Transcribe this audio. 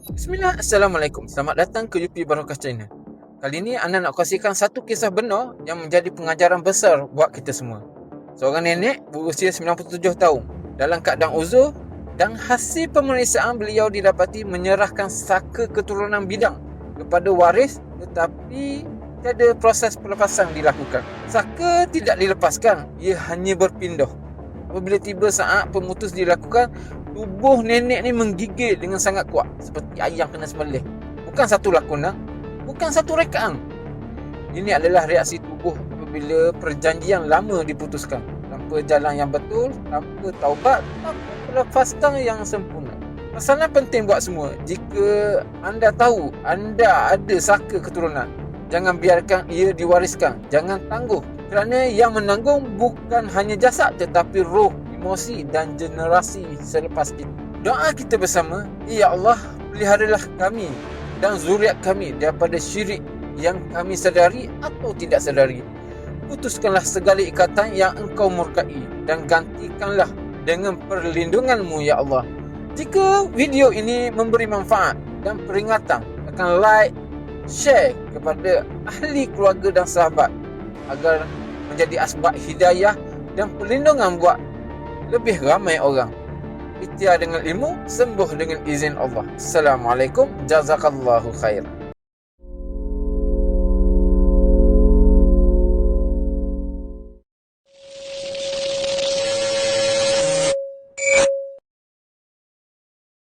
Bismillah, Assalamualaikum. Selamat datang ke UP Barakah China. Kali ni Ana nak kongsikan satu kisah benar yang menjadi pengajaran besar buat kita semua. Seorang nenek berusia 97 tahun dalam keadaan uzur dan hasil pemeriksaan beliau didapati menyerahkan saka keturunan bidang kepada waris, tetapi tiada proses pelepasan dilakukan. Saka tidak dilepaskan, ia hanya berpindah. Apabila tiba saat pemutus dilakukan, tubuh nenek ni menggigil dengan sangat kuat seperti ayam kena sembelih. Bukan satu lakonan, bukan satu rekaan. Ini adalah reaksi tubuh apabila perjanjian lama diputuskan tanpa jalan yang betul, tanpa taubat, tanpa pelepasan yang sempurna. Masalah penting buat semua, jika anda tahu anda ada saka keturunan, jangan biarkan ia diwariskan. Jangan tangguh, kerana yang menanggung bukan hanya jasad tetapi roh, emosi dan generasi selepas kita. Doa kita bersama, Ya Allah, peliharalah kami dan zuriat kami daripada syirik yang kami sedari atau tidak sedari. Putuskanlah segala ikatan yang engkau murkai dan gantikanlah dengan perlindunganmu, Ya Allah. Jika video ini memberi manfaat dan peringatan, akan like, share kepada ahli keluarga dan sahabat agar menjadi asbab hidayah dan perlindungan buat lebih ramai orang. Ikhtiar dengan ilmu, sembuh dengan izin Allah. Assalamualaikum, jazakallahu khair.